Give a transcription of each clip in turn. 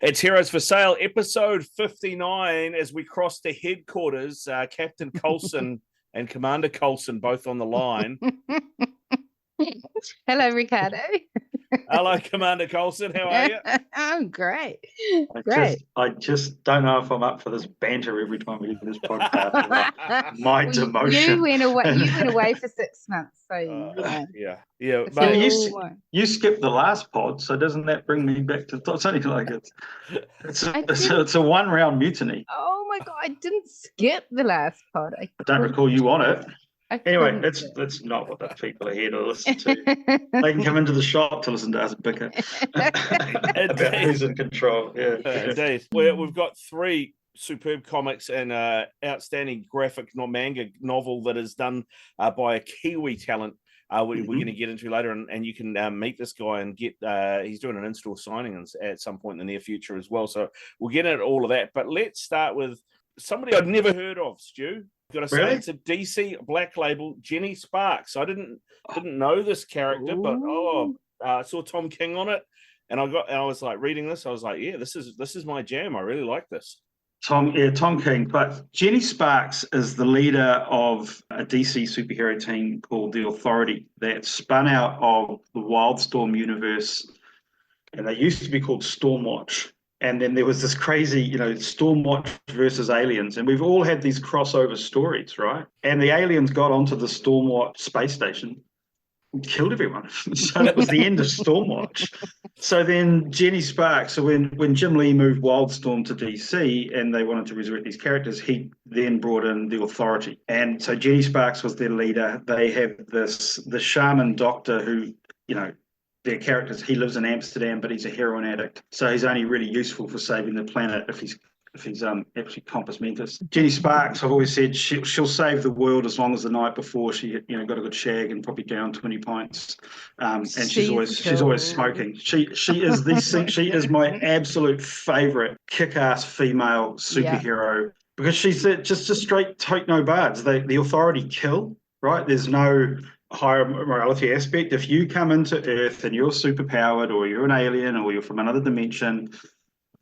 It's Heroes for Sale, episode 59, as we cross to headquarters. Captain Coulson and Commander Coulson both on the line. Hello, Riccardo. Hello, Commander Coulson. How are you? I'm great. I just don't know if I'm up for this banter every time we do this podcast. My demotion. You went away for 6 months, so yeah. But you skipped the last pod, so doesn't that bring me back to? It's only like it's a one-round mutiny. Oh my god, I didn't skip the last pod. I don't recall you on it. Anyway, couldn't. that's not what the people are here to listen to. They can come into the shop to listen to us bicker about who's in control. Yeah, indeed. We've got 3 superb comics and outstanding graphic manga novel that is done by a Kiwi talent. We're going to get into later, and you can meet this guy and get. He's doing an in-store signing at some point in the near future as well. So we'll get into all of that. But let's start with somebody I'd never heard of, Stu. Got to say, it's a DC Black Label, Jenny Sparks. I didn't know this character, but I saw Tom King on it, and I was like reading this. I was like, yeah, this is my jam. I really like this. Tom King. But Jenny Sparks is the leader of a DC superhero team called The Authority that spun out of the Wildstorm universe, and they used to be called Stormwatch. And then there was this crazy, Stormwatch versus aliens. And we've all had these crossover stories, right? And the aliens got onto the Stormwatch space station and killed everyone. So that was the end of Stormwatch. So then Jenny Sparks, so when Jim Lee moved Wildstorm to DC and they wanted to resurrect these characters, he then brought in the Authority. And so Jenny Sparks was their leader. They have the shaman doctor who, their characters, he lives in Amsterdam, but he's a heroin addict. So he's only really useful for saving the planet if he's actually compos mentis. Jenny Sparks, I've always said she'll save the world as long as the night before she got a good shag and probably down 20 pints. And she's always smoking. She is my absolute favorite kick-ass female superhero because she's just a straight tote no bards. The Authority kill, right? There's no higher morality aspect. If you come into Earth and you're superpowered or you're an alien or you're from another dimension,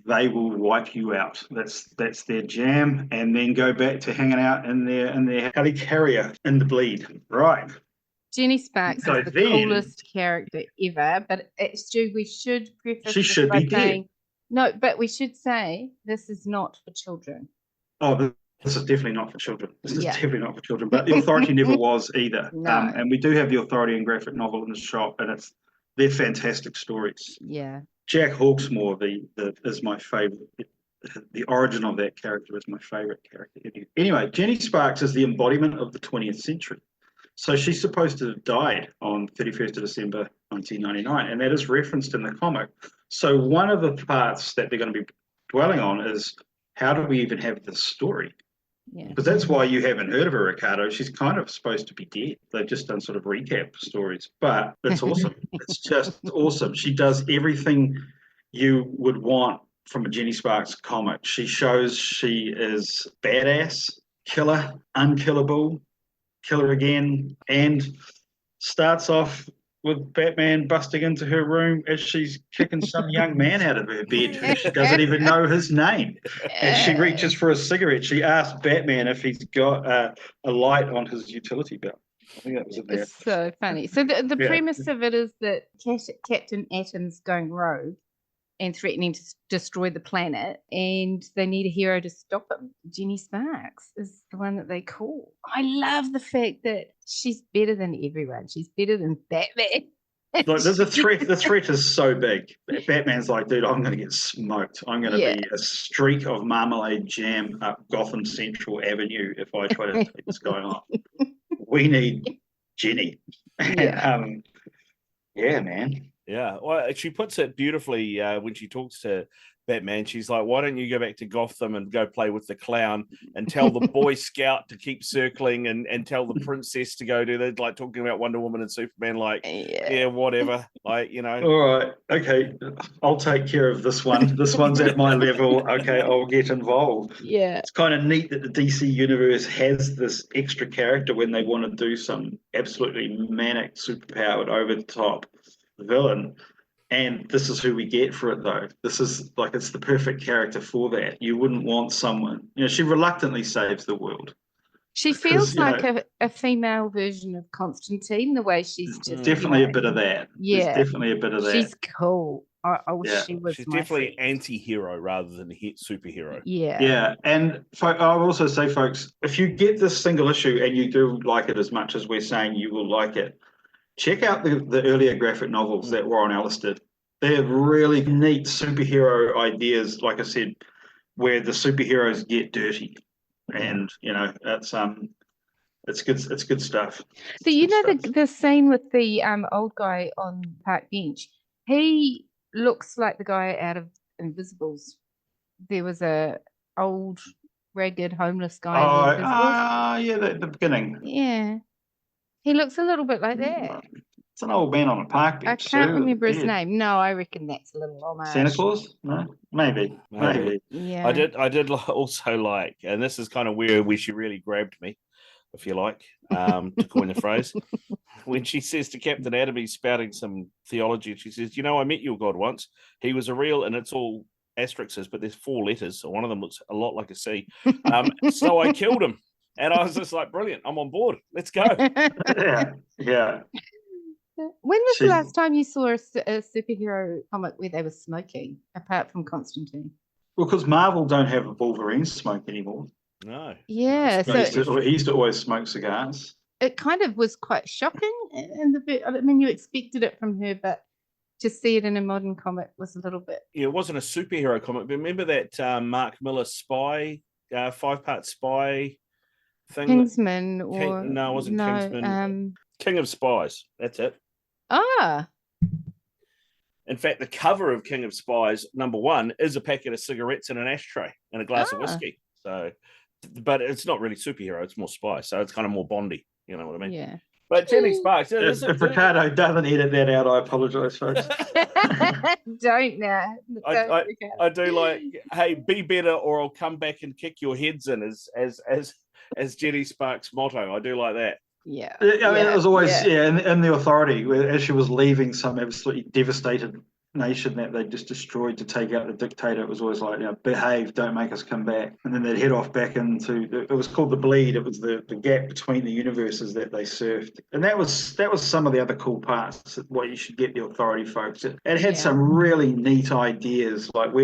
they will wipe you out. That's their jam, and then go back to hanging out in their helicarrier in the bleed. Right. Jenny Sparks is the coolest character ever, but Stu, we should preface she should be saying, dead. No, but we should say this is not for children. Oh, this is definitely not for children. Definitely not for children. But the Authority never was either. No. And we do have the Authority and graphic novel in the shop, and they're fantastic stories. Yeah. Jack Hawksmoor is my favorite. The origin of that character is my favorite character. Anyway, Jenny Sparks is the embodiment of the 20th century. So she's supposed to have died on 31st of December 1999, and that is referenced in the comic. So one of the parts that they're going to be dwelling on is, how do we even have this story? Yeah. Because that's why you haven't heard of her, Riccardo. She's kind of supposed to be dead. They've just done sort of recap stories, but it's awesome. It's just awesome. She does everything you would want from a Jenny Sparks comic. She shows she is badass, killer, unkillable, killer again, and starts off with Batman busting into her room as she's kicking some young man out of her bed who she doesn't even know his name. As she reaches for a cigarette, she asks Batman if he's got a light on his utility belt. I think that was in there. It's so funny. So the premise of it is that Captain Atom's going rogue and threatening to destroy the planet, and they need a hero to stop him. Jenny Sparks is the one that they call. I love the fact that she's better than everyone. She's better than Batman. Like, the threat is so big. Batman's like, dude, I'm going to get smoked. I'm going to be a streak of marmalade jam up Gotham Central Avenue if I try to take this guy on. We need Jenny. Yeah, man. Yeah, well, she puts it beautifully when she talks to Batman. She's like, why don't you go back to Gotham and go play with the clown and tell the Boy Scout to keep circling and tell the princess to go do that, like talking about Wonder Woman and Superman, like, whatever. Like, All right, okay, I'll take care of this one. This one's at my level. Okay, I'll get involved. Yeah. It's kind of neat that the DC universe has this extra character when they want to do some absolutely manic, superpowered, over-the-top villain. And this is who we get for it, though. This is like, it's the perfect character for that. You wouldn't want someone, she reluctantly saves the world. She feels like a female version of Constantine, the way she's just definitely a bit of that. Yeah, there's definitely a bit of that. She's cool. I wish she was. She's definitely anti-hero rather than superhero. Yeah. And I would also say, folks, if you get this single issue and you do like it as much as we're saying you will like it, check out the earlier graphic novels that Warren Ellis did. They're really neat superhero ideas, like I said, where the superheroes get dirty. And it's good stuff. So the scene with the old guy on park bench, he looks like the guy out of Invisibles. There was a old ragged homeless guy in Invisibles. The beginning. Yeah, he looks a little bit like that. It's an old man on a park bench. I can't remember his name. No, I reckon that's a little homage. Santa Claus? No, maybe. Yeah. I did also like, and this is kind of where she really grabbed me, if you like, to coin the phrase, when she says to Captain Adam, he's spouting some theology, and she says, I met your God once. He was a real, and it's all asterisks, but there's 4 letters, so one of them looks a lot like a C. So I killed him. And I was just like, brilliant, I'm on board. Let's go. Yeah. When was the last time you saw a superhero comic where they were smoking, apart from Constantine? Well, because Marvel don't have a Wolverine smoke anymore. No. Yeah. He used to always smoke cigars. It kind of was quite shocking in the bit. I mean, you expected it from her, but to see it in a modern comic was a little bit. Yeah, it wasn't a superhero comic, but remember that Mark Miller spy, 5-part spy thing? Kingsman no, it wasn't Kingsman. King of Spies. That's it. In fact, the cover of King of Spies, #1, is a packet of cigarettes in an ashtray and a glass of whiskey. So, but it's not really superhero; it's more spy. So it's kind of more Bondy. You know what I mean? Yeah. But Jenny Sparks. If Riccardo doesn't edit that out, I apologise, folks. Don't now. I do like, hey, be better, or I'll come back and kick your heads in. As Jenny Sparks' motto, I do like that. Yeah. I mean, it was always in the Authority, where as she was leaving some absolutely devastated nation that they just destroyed to take out the dictator, it was always like, behave, don't make us come back. And then they'd head off back into it was called the bleed. It was the gap between the universes that they surfed, and that was some of the other cool parts. What you should get the Authority folks. It had some really neat ideas, like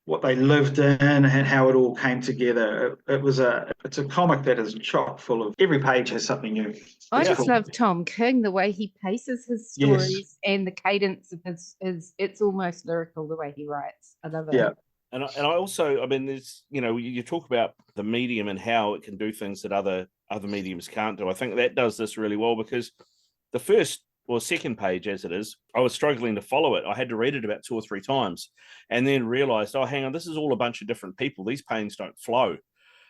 what they lived in and how it all came together. It's a comic that is chock full of, every page has something new. I just love Tom King, the way he paces his stories and the cadence of his it's almost lyrical the way he writes. I love it. Yeah. And I also, I mean, there's, you talk about the medium and how it can do things that other mediums can't do. I think that does this really well, because the first or second page, as it is, I was struggling to follow it. I had to read it about 2 or 3 times, and then realized, oh, hang on, this is all a bunch of different people. These paintings don't flow,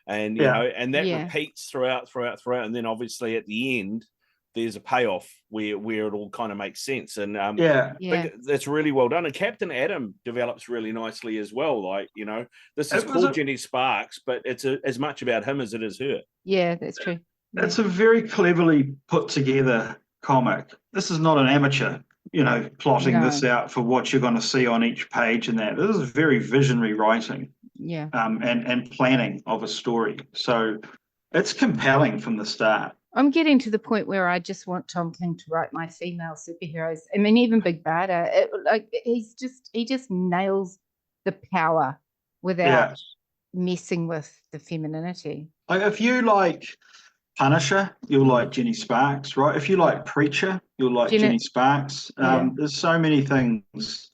and and that repeats throughout, and then obviously at the end, there's a payoff where it all kind of makes sense, and that's really well done. And Captain Adam develops really nicely as well. Like, this is called Jenny Sparks, but it's as much about him as it is her. Yeah, that's true. It's a very cleverly put together comic. This is not an amateur, plotting this out for what you're going to see on each page, and that this is very visionary writing. Yeah. And planning of a story. So it's compelling from the start. I'm getting to the point where I just want Tom King to write my female superheroes. I mean, even Big Bada, he just nails the power without messing with the femininity. Like, if you like Punisher, you'll like Jenny Sparks, right? If you like Preacher, you'll like Jenny Sparks. There's so many things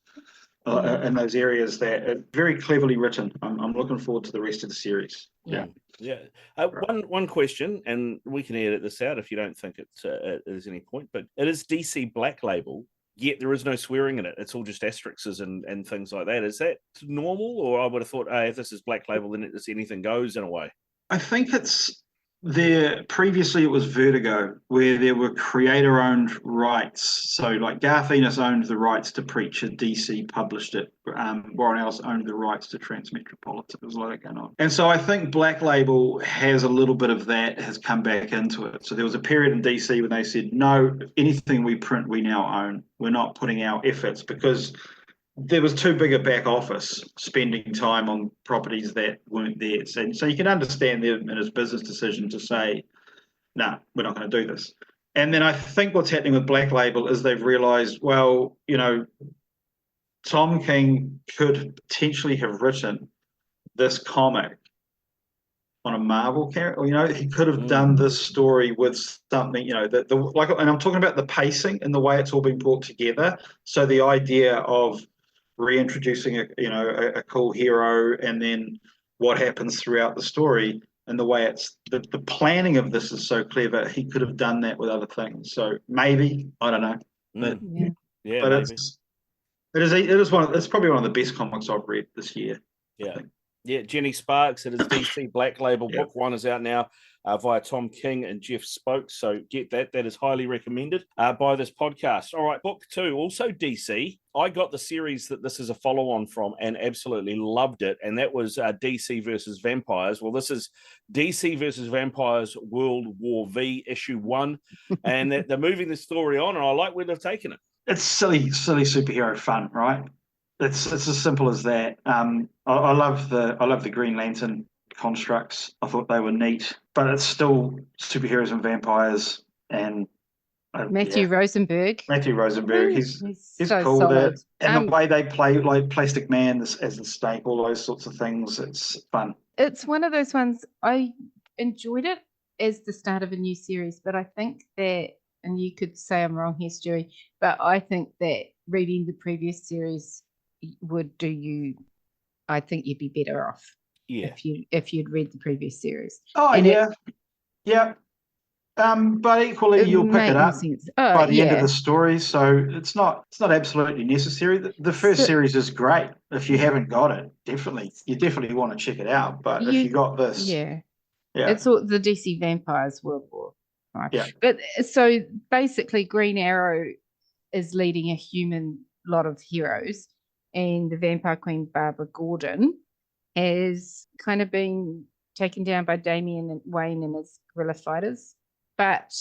in those areas that are very cleverly written. I'm looking forward to the rest of the series. Yeah. One question, and we can edit this out if you don't think there's any point, but it is DC Black Label, yet there is no swearing in it. It's all just asterisks and things like that. Is that normal? Or I would have thought, if this is Black Label, then it's anything goes in a way. I think it's previously it was Vertigo, where there were creator-owned rights. So like Garth Ennis owned the rights to Preacher, DC published it. Warren Ellis owned the rights to Transmetropolitan. There was a lot of going on. And so I think Black Label has a little bit of that, has come back into it. So there was a period in DC when they said, no, anything we print we now own. We're not putting our efforts, because there was too big a back office spending time on properties that weren't theirs. And so you can understand them in his business decision to say, no, we're not going to do this. And then I think what's happening with Black Label is they've realized, well, Tom King could potentially have written this comic on a Marvel character. He could have done this story with something, and I'm talking about the pacing and the way it's all been brought together. So the idea of reintroducing a cool hero, and then what happens throughout the story, and the way it's the planning of this is so clever. He could have done that with other things. So maybe, I don't know, but maybe. it's probably one of the best comics I've read this year. Yeah, Jenny Sparks. It is DC Black Label. Book 1 is out now via Tom King and Jeff Spokes. So get that. That is highly recommended by this podcast. All right, book 2, also DC. I got the series that this is a follow-on from and absolutely loved it, and that was DC versus Vampires. Well, this is DC versus Vampires World War V, issue 1, and they're moving the story on, and I like where they've taken it. It's silly superhero fun, right? It's as simple as that. I love the Green Lantern constructs. I thought they were neat, but it's still superheroes and vampires. And Matthew Rosenberg. He's so cool with solid. it. And the way they play, like Plastic Man as the Snake, all those sorts of things, it's fun. It's one of those ones, I enjoyed it as the start of a new series, but I think that, and you could say I'm wrong here, Stewie, but I think that reading the previous series would do you, I think you'd be better off if you'd read the previous series. But equally you'll pick it up by the end of the story, so it's not absolutely necessary. The first series is great. If you haven't got it, you definitely want to check it out. But if you got this, it's all the DC Vampires World War, right? Yeah. But so basically Green Arrow is leading a human lot of heroes, and the Vampire Queen Barbara Gordon is kind of being taken down by Damian Wayne and his guerrilla fighters. But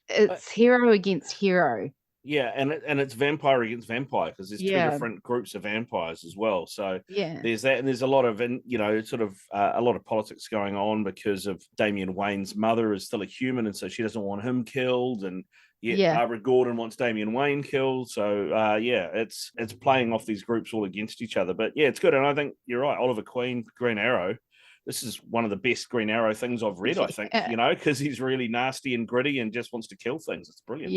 it's hero against hero. Yeah, and it's vampire against vampire, because there's two different groups of vampires as well. So there's that, and there's a lot of a lot of politics going on because of Damian Wayne's mother is still a human, and so she doesn't want him killed, and Barbara Gordon wants Damian Wayne killed. So it's playing off these groups all against each other. But it's good, and I think you're right. Oliver Queen, Green Arrow. This is one of the best Green Arrow things I've read, I think, because he's really nasty and gritty and just wants to kill things. It's brilliant.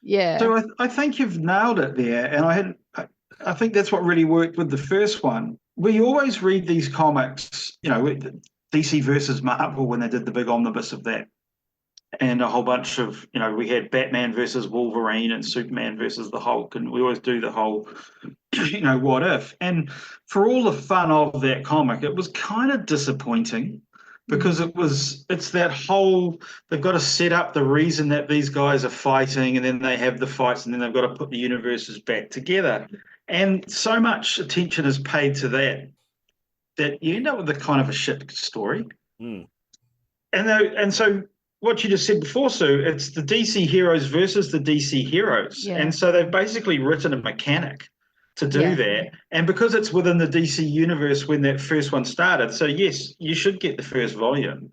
Yeah. So I think you've nailed it there. And I think that's what really worked with the first one. We always read these comics, DC versus Marvel when they did the big omnibus of that. And a whole bunch of, we had Batman versus Wolverine and Superman versus the Hulk. And we always do the whole, what if? And for all the fun of that comic, it was kind of disappointing because it's that whole, they've got to set up the reason that these guys are fighting, and then they have the fights, and then they've got to put the universes back together. And so much attention is paid to that you end up with a kind of a shit story. And so what you just said before, Sue, it's the DC heroes versus the DC heroes. Yeah. And so they've basically written a mechanic to do that. And because it's within the DC universe when that first one started, so yes, you should get the first volume.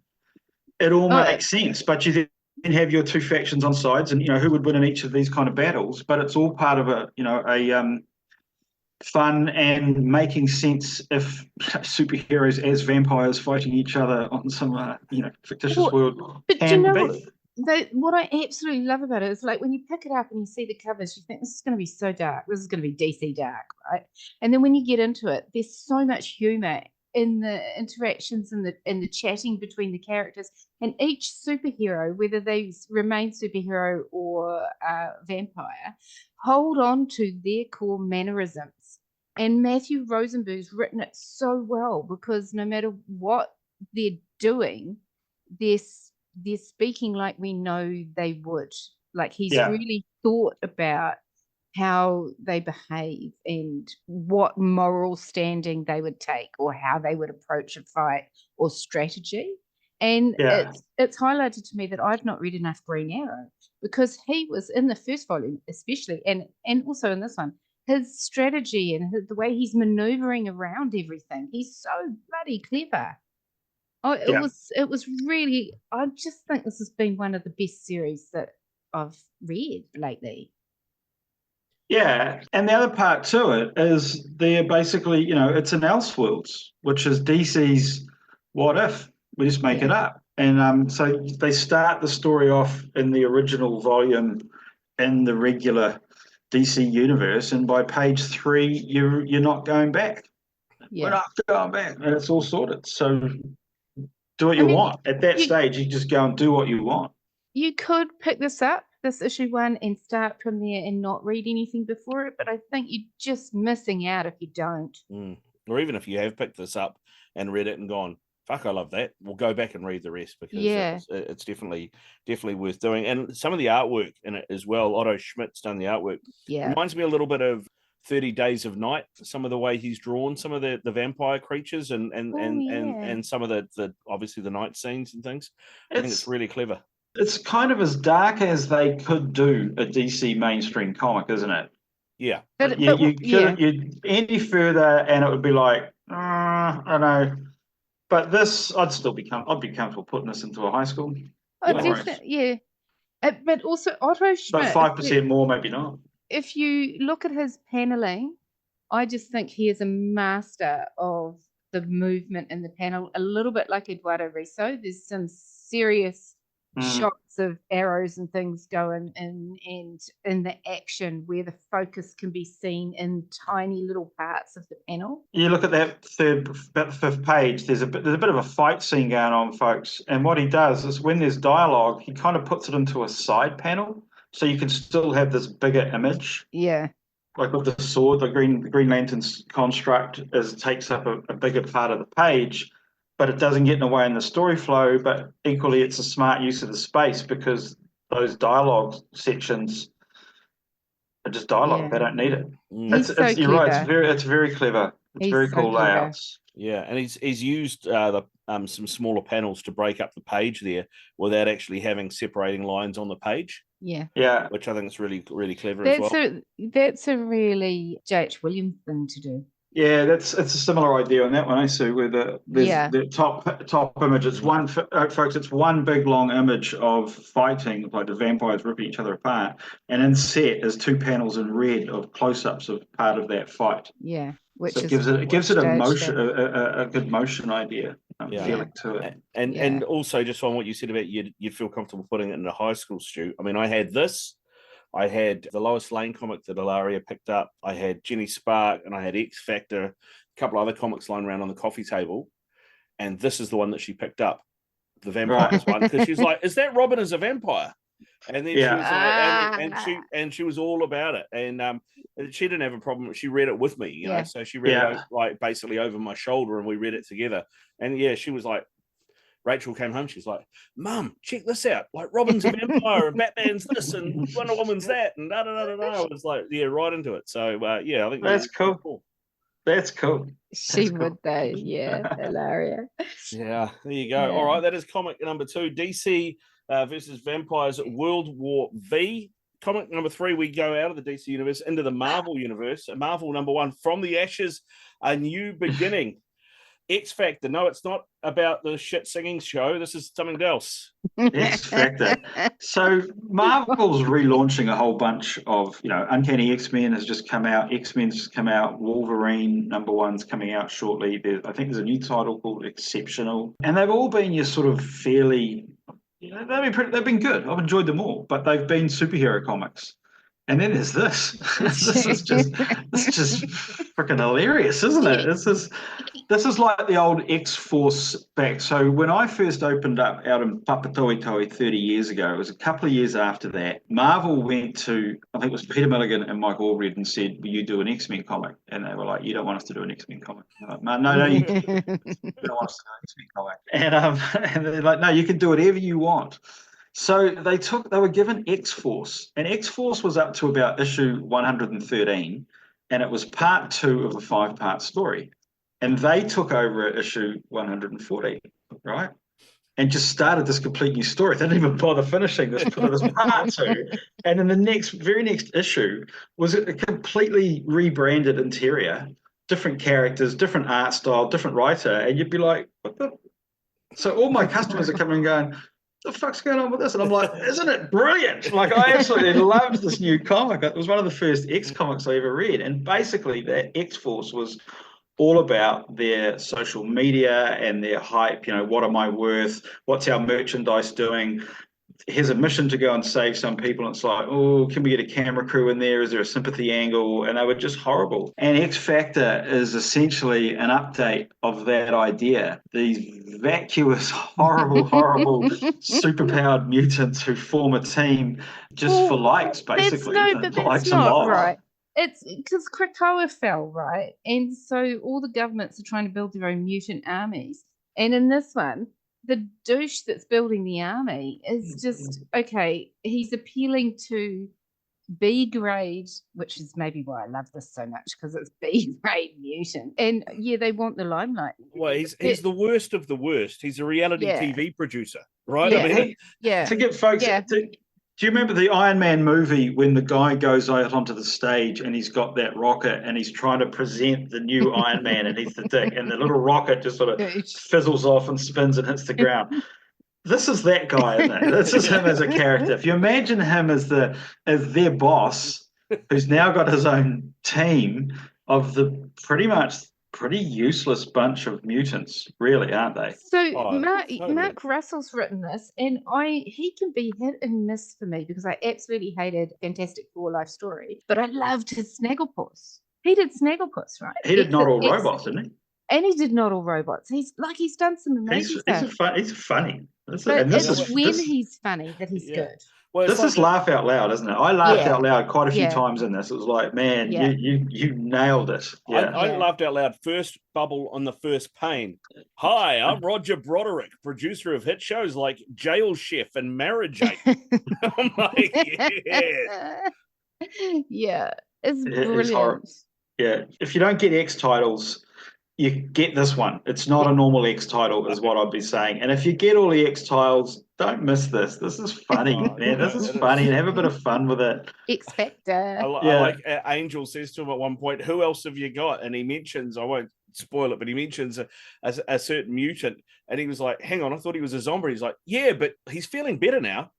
It all makes sense, but you then have your two factions on sides, and who would win in each of these kind of battles, but it's all part of a fun and making sense if superheroes as vampires fighting each other on some fictitious world. But what I absolutely love about it is, like, when you pick it up and you see the covers, you think this is going to be so dark. This is going to be DC dark, right? And then when you get into it, there's so much humor in the interactions and the chatting between the characters, and each superhero, whether they remain superhero or vampire, hold on to their core mannerisms. And Matthew Rosenberg's written it so well, because no matter what they're doing, they're speaking like we know they would. Like he's Yeah. really thought about how they behave and what moral standing they would take or how they would approach a fight or strategy. And Yeah. it's highlighted to me that I've not read enough Green Arrow, because he was in the first volume especially, and also in this one, his strategy and the way he's maneuvering around everything, he's so bloody clever. Oh, it was really, I just think this has been one of the best series that I've read lately. Yeah, and the other part to it is they're basically, it's an Elseworlds, which is DC's What If? We just make it up. And so they start the story off in the original volume in the regular DC universe, and by page 3, you're not going back. Yeah. We're not going back, and it's all sorted. So do what you want. At that stage, you just go and do what you want. You could pick this up, this issue 1, and start from there and not read anything before it, but I think you're just missing out if you don't. Or even if you have picked this up and read it and gone, fuck, I love that, we'll go back and read the rest, because it's definitely worth doing. And some of the artwork in it as well, Otto Schmidt's done the artwork. Reminds me a little bit of 30 Days of Night, some of the way he's drawn some of the vampire creatures and some of the obviously the night scenes and things. I think it's really clever. It's kind of as dark as they could do a DC mainstream comic, isn't it? Yeah. You'd any further and it would be like, I don't know. But this, I'd be comfortable putting this into a high school. Oh, definitely, yeah. But also Otto Schmidt. But 5% more, maybe not. If you look at his paneling, I just think he is a master of the movement in the panel, a little bit like Eduardo Risso. There's some serious shots of arrows and things going and in the action where the focus can be seen in tiny little parts of the panel. You look at that fifth page, there's a bit of a fight scene going on, folks. And what he does is when there's dialogue, he kind of puts it into a side panel, so you can still have this bigger image. Yeah. Like with the sword, the Green Lantern's construct takes up a bigger part of the page, but it doesn't get in the way in the story flow. But equally, it's a smart use of the space, because those dialogue sections are just dialogue. Yeah. They don't need it. You're right. It's very clever. It's very cool layouts. Yeah, and he's used some smaller panels to break up the page there without actually having separating lines on the page. Yeah, which I think is really, really clever as well. That's a really J.H. Williams thing to do. Yeah, it's a similar idea on that one, I see. Where the top image, it's one, folks. It's one big long image of fighting, like the vampires ripping each other apart, and in set is 2 panels in red of close-ups of part of that fight. Yeah, which it gives it a motion, a good motion idea, feeling to it. And also just on what you said about you'd feel comfortable putting it in a high school, Stu. I mean, I had this. I had the Lois Lane comic that Ilaria picked up. I had Jenny Spark, and I had X Factor, a couple other comics lying around on the coffee table. And this is the one that she picked up, the vampires one, because she was like, "Is that Robin as a vampire?" And then she was like, and she was all about it. And she didn't have a problem. She read it with me, you know. So she read it like basically over my shoulder, and we read it together. And she was like, Rachel came home, she's like, "Mum, check this out. Like, Robin's a vampire and Batman's this and Wonder Woman's that and da da da da da." I was like, right into it. So I think that's cool. That's cool. She would though, hilarious. Yeah, there you go. All right, that is comic number 2, DC versus Vampires World War V. Comic number 3, we go out of the DC universe into the Marvel universe. Marvel number 1, From the Ashes, A New Beginning. X Factor. No, it's not about the shit singing show. This is something else. X Factor. So Marvel's relaunching a whole bunch of, Uncanny X-Men has just come out. X-Men's just come out. Wolverine number 1's coming out shortly. I think there's a new title called Exceptional. And they've all been your sort of fairly, they've been good. I've enjoyed them all, but they've been superhero comics. And then there's this. This is just freaking hilarious, isn't it? This is like the old X-Force back. So when I first opened up out in Papatoetoe 30 years ago, it was a couple of years after that, Marvel went to, I think it was Peter Milligan and Mike Allred, and said, will you do an X-Men comic? And they were like, you don't want us to do an X-Men comic. Like, no, you don't want us to do an X-Men comic. And they're like, no, you can do whatever you want. So they were given X-Force, and X-Force was up to about issue 113, and it was part 2 of a 5-part story. And they took over at issue 114, right? And just started this complete new story. They didn't even bother finishing this part 2. And then the very next issue was a completely rebranded interior, different characters, different art style, different writer, and you'd be like, what the? So all my customers are coming and going, the fuck's going on with this? And I'm like, isn't it brilliant? Like, I absolutely loved this new comic. It was one of the first X comics I ever read. And basically that X-Force was all about their social media and their hype. What am I worth? What's our merchandise doing? Here's a mission to go and save some people. And it's like, oh, can we get a camera crew in there? Is there a sympathy angle? And they were just horrible. And X Factor is essentially an update of that idea. These vacuous, horrible superpowered mutants who form a team just for likes, basically. That's not right. It's because Krakoa fell, right? And so all the governments are trying to build their own mutant armies. And in this one, the douche that's building the army is just, okay, he's appealing to B grade, which is maybe why I love this so much, because it's B grade mutant. And yeah, they want the limelight. Well, he's the worst of the worst. He's a reality TV producer, right? Yeah. I mean, to get folks... Do you remember the Iron Man movie when the guy goes out onto the stage and he's got that rocket and he's trying to present the new Iron Man and he's the dick, and the little rocket just sort of fizzles off and spins and hits the ground? This is that guy, isn't it? This is him as a character. If you imagine him as their boss, who's now got his own team of the pretty useless bunch of mutants, really, aren't they? So Mark Russell's written this, and he can be hit and miss for me, because I absolutely hated Fantastic Four Life Story, but I loved his Snagglepuss. He did Snagglepuss, right? He did Not All Robots, didn't he? And he did Not All Robots. He's done some amazing stuff. He's funny. He's funny that he's good. Well, this is laugh out loud, isn't it? I laughed out loud quite a few times in this. It was like, man, you nailed it. Yeah. I laughed out loud. First bubble on the first pane. Hi, I'm Roger Broderick, producer of hit shows like Jail Chef and Marriage Ape. I'm like, yeah, it's brilliant. If you don't get X titles, you get this one. It's not a normal X title, is what I'd be saying. And if you get all the X titles, don't miss this. This is funny, man. This is funny, and have a bit of fun with it. X Factor. I like Angel says to him at one point, who else have you got? And he mentions, I won't spoil it, but he mentions a certain mutant. And he was like, hang on, I thought he was a zombie. He's like, yeah, but he's feeling better now.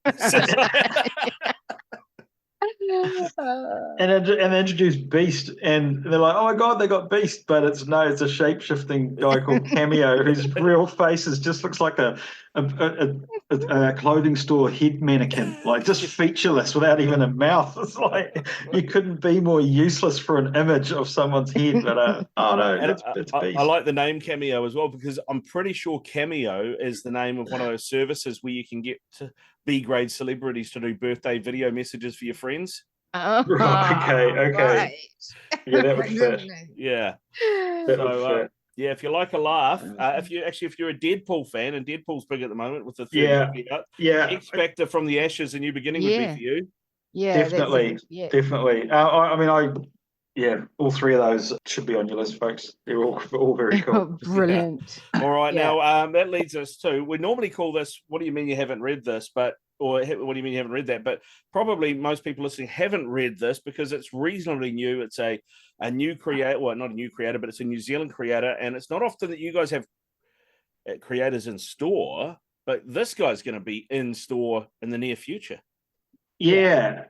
And introduce Beast, and they're like, oh my god, they got Beast, but it's a shape-shifting guy called Cameo, whose real face just looks like a clothing store head mannequin, like just featureless without even a mouth. It's like you couldn't be more useless for an image of someone's head. But it's Beast. I like the name Cameo as well, because I'm pretty sure Cameo is the name of one of those services where you can get to B-grade celebrities to do birthday video messages for your friends. Oh, okay. Right. Yeah, that would fit. Yeah. That would fit. Yeah, if you like a laugh, if you're a Deadpool fan, and Deadpool's big at the moment with the third movie out, X Factor from the Ashes, a new beginning would be for you. Yeah, definitely. All three of those should be on your list, folks. They're all very cool. Brilliant. All right, now that leads us to, we normally call this, what do you mean you haven't read this? Or what do you mean you haven't read that? But probably most people listening haven't read this because it's reasonably new. It's a new creator, well, not a new creator, but it's a New Zealand creator. And it's not often that you guys have creators in store, but this guy's going to be in store in the near future. Yeah,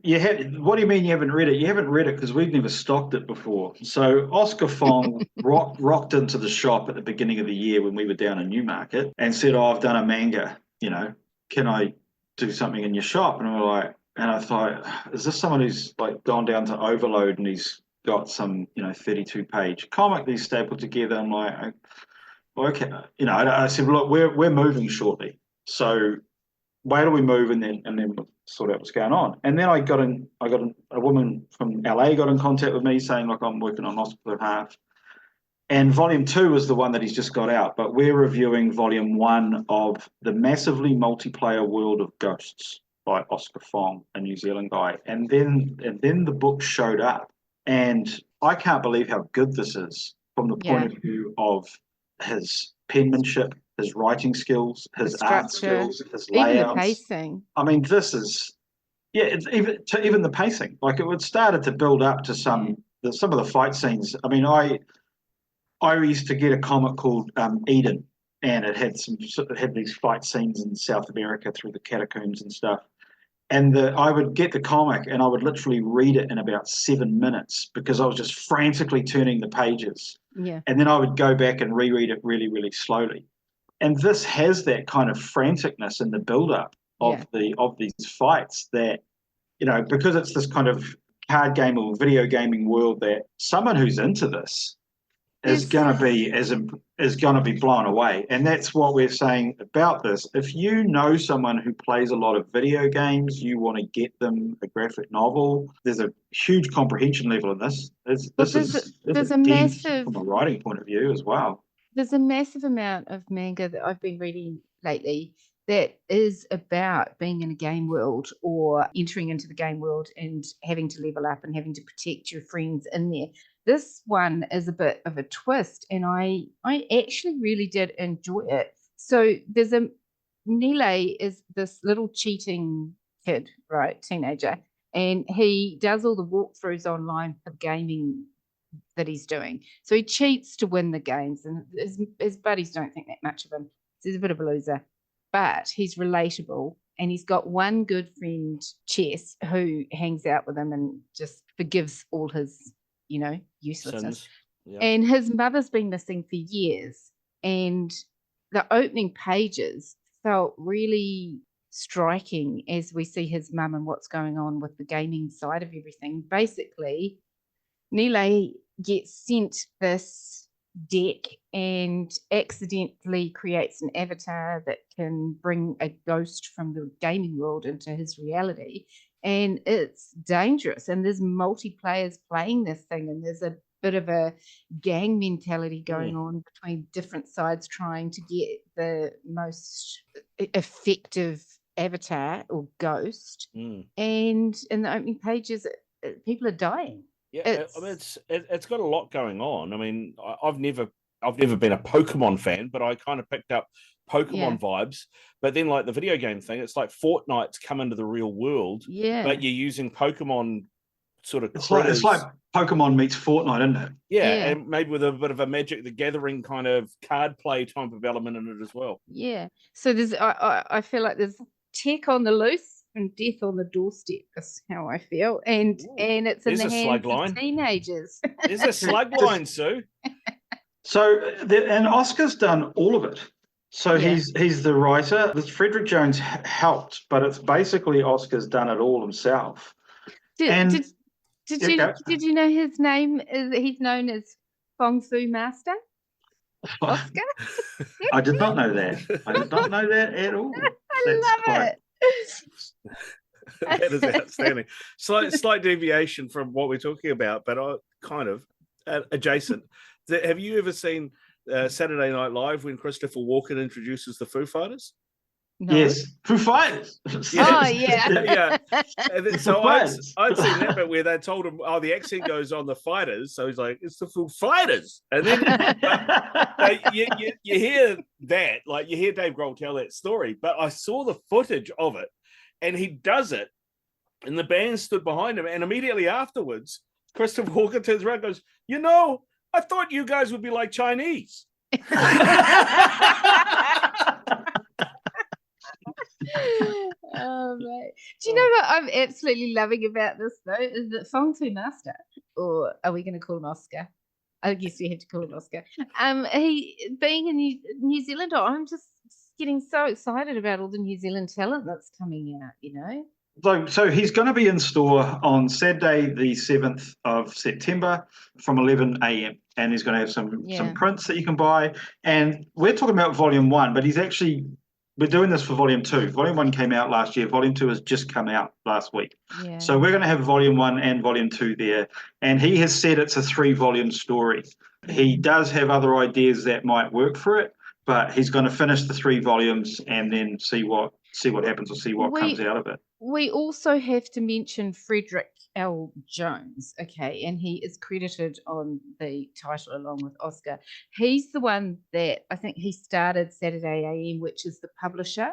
what do you mean you haven't read it? You haven't read it because we've never stocked it before. So Oscar Fong rocked into the shop at the beginning of the year when we were down in Newmarket and said, I've done a manga, can I do something in your shop? And we were like, And I thought, is this someone who's like gone down to Overload and he's got some, 32-page comic that he's stapled together? I'm like, okay, I said, look, we're moving shortly, so why do we move and then sort out what's going on? And then a woman from LA got in contact with me saying, look, I'm working on Oscar Half. And volume 2 is the one that he's just got out, but we're reviewing volume 1 of The Massively Multiplayer World of Ghosts by Oscar Fong, a New Zealand guy. And then the book showed up. And I can't believe how good this is from the point of view of his penmanship, his writing skills, his art skills, his layouts. Even the pacing. I mean, this is, it's even the pacing. Like it started to build up to some of the fight scenes. I mean, I used to get a comic called Eden, and it had these fight scenes in South America through the catacombs and stuff. And I would get the comic and I would literally read it in about 7 minutes because I was just frantically turning the pages. Yeah. And then I would go back and reread it really, really slowly. And this has that kind of franticness in the build-up of these fights that, because it's this kind of card game or video gaming world, that someone who's into this is going to be blown away. And that's what we're saying about this. If you know someone who plays a lot of video games, you want to get them a graphic novel, there's a huge comprehension level in this. There's a massive, from a writing point of view as well. There's a massive amount of manga that I've been reading lately that is about being in a game world or entering into the game world and having to level up and having to protect your friends in there. This one is a bit of a twist, and I actually really did enjoy it. So there's Nile is this little cheating kid, right, teenager, and he does all the walkthroughs online for gaming that he's doing. So he cheats to win the games, and his buddies don't think that much of him. So he's a bit of a loser, but he's relatable, and he's got one good friend, Chess, who hangs out with him and just forgives all his uselessness. Yep. And his mother's been missing for years, and the opening pages felt really striking as we see his mum and what's going on with the gaming side of everything. Basically, Nile gets sent this deck and accidentally creates an avatar that can bring a ghost from the gaming world into his reality. And it's dangerous, and there's multiplayers playing this thing, and there's a bit of a gang mentality going on between different sides trying to get the most effective avatar or ghost. And in the opening pages, people are dying. Yeah, it's got a lot going on. I mean, I've never been a Pokemon fan, but I kind of picked up Pokemon vibes. But then, like the video game thing, it's like Fortnite's come into the real world. Yeah, but you're using Pokemon sort of. It's like Pokemon meets Fortnite, isn't it? Yeah, and maybe with a bit of a Magic the Gathering kind of card play type of element in it as well. Yeah, so there's I feel like there's tech on the loose and death on the doorstep. That's how I feel, and it's in the hands of teenagers. There's a slug line, Sue. So and Oscar's done all of it. So he's the writer. Frederick Jones helped, but it's basically Oscar's done it all himself. Did you know his name is? He's known as Fong Su Master. Oscar. I did not know that. I did not know that at all. I love it. That is outstanding. Slight deviation from what we're talking about, but kind of adjacent. Have you ever seen Saturday Night Live when Christopher Walken introduces the Foo Fighters? No. Yes, Foo Fighters. Yes. Oh yeah, And then, so I'd seen that bit where they told him, "Oh, the accent goes on the fighters," so he's like, "It's the Foo Fighters," and then you hear that, like you hear Dave Grohl tell that story. But I saw the footage of it, and he does it, and the band stood behind him, and immediately afterwards, Christopher Walken turns around and goes, I thought you guys would be like Chinese. Oh, right. Do you know what I'm absolutely loving about this, though? Is that Fong Su Master, or are we going to call him Oscar? I guess we have to call him Oscar. He being a New Zealander, I'm just getting so excited about all the New Zealand talent that's coming out, So he's going to be in store on Saturday, the 7th of September from 11 a.m. And he's going to have some prints that you can buy. And we're talking about Volume 1, but we're doing this for Volume 2. Volume 1 came out last year. Volume 2 has just come out last week. Yeah. So we're going to have Volume 1 and Volume 2 there. And he has said it's a 3-volume story. He does have other ideas that might work for it, but he's going to finish the 3 volumes and then see what happens or see what comes out of it. We also have to mention Frederick L. Jones, okay, and he is credited on the title along with Oscar. He's the one that I think he started Saturday AM, which is the publisher,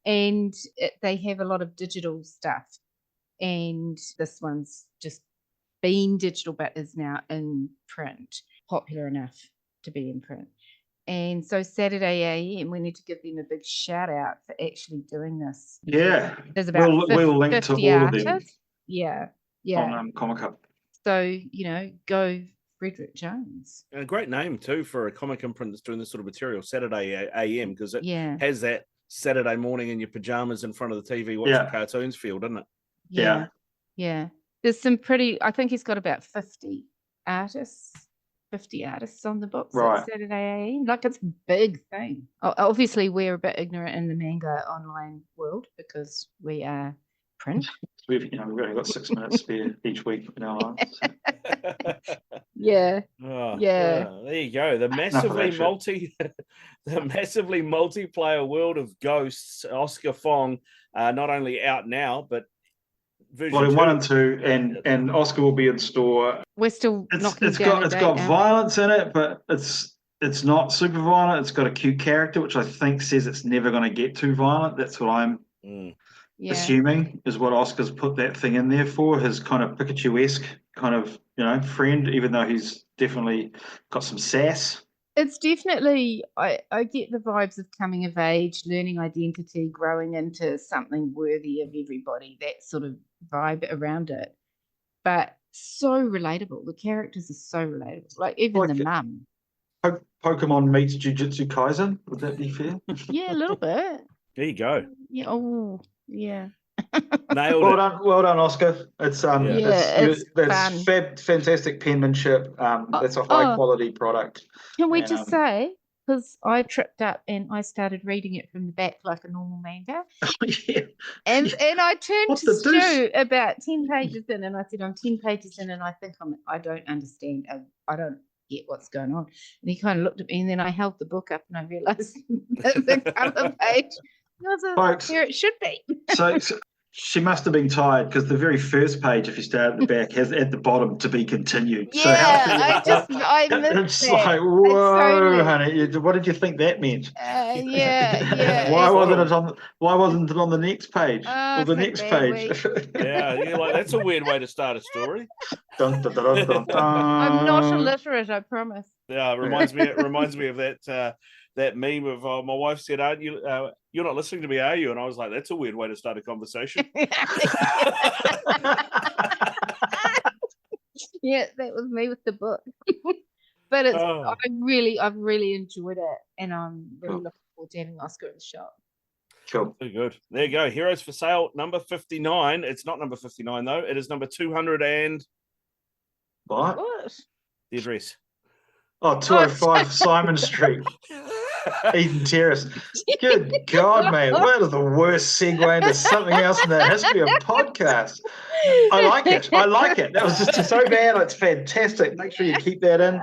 and they have a lot of digital stuff. And this one's just been digital, but is now in print, popular enough to be in print. And so Saturday AM, we need to give them a big shout out for actually doing this. Yeah. There's about we'll link to all artists. of them. Yeah. On Comic Hub. So, go Frederick Jones. And a great name too for a comic imprint that's doing this sort of material, Saturday AM, because it has that Saturday morning in your pajamas in front of the TV watching cartoons feel, doesn't it? Yeah. There's some I think he's got about 50 artists on the books at Saturday AM. Like, it's a big thing. Obviously, we're a bit ignorant in the manga online world because we are print. We've only got 6 minutes spare each week in our lives. Yeah. There you go. The massively multiplayer world of Ghosts. Oscar Fong, not only out now, but Volume 1 and 2, and Oscar will be in store. We're still it's got violence in it, but it's not super violent. It's got a cute character, which I think says it's never going to get too violent. That's what I'm assuming is what Oscar's put that thing in there for. His kind of Pikachu-esque kind of friend, even though he's definitely got some sass. It's definitely, I get the vibes of coming of age, learning identity, growing into something worthy of everybody, that sort of vibe around it. But so relatable. The characters are so relatable. Like, even the mum. Pokemon meets Jujutsu Kaisen. Would that be fair? Yeah, a little bit. There you go. Yeah. Oh, yeah. Nailed it. Well done, Oscar. It's it's fun. Fantastic penmanship. It's a high quality product. Can we just say, because I tripped up and I started reading it from the back like a normal manga. And I turned to Stu about 10 pages in, and I said, I'm 10 pages in, and I think I don't understand. I don't get what's going on. And he kind of looked at me, and then I held the book up and I realized the cover page. Folks, here it should be. so she must have been tired, because the very first page, if you start at the back, has at the bottom to be continued. Yeah, I missed it's that. Like, whoa, honey, what did you think that meant? Why wasn't it on the next page or the next page? You're like, that's a weird way to start a story. Dun, dun, dun, dun, dun. I'm not illiterate, I promise. Yeah, it reminds me of that meme of my wife said, "Aren't you? You're not listening to me, are you?" And I was like, "That's a weird way to start a conversation." Yeah, that was me with the book. But I've really enjoyed it, and I'm really looking forward to having Oscar in the shop. Cool. Very good. There you go. Heroes for Sale, number 59. It's not number 59 though. It is number 200 and what? The address. 205 Simon Street. Eden Terrace. Good God, mate. What is the worst segue into something else in the history of podcasts? I like it. That was just so bad. It's fantastic. Make sure you keep that in.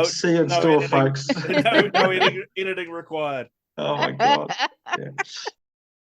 See you in store, editing. folks. No editing required. Oh, my God. Yeah.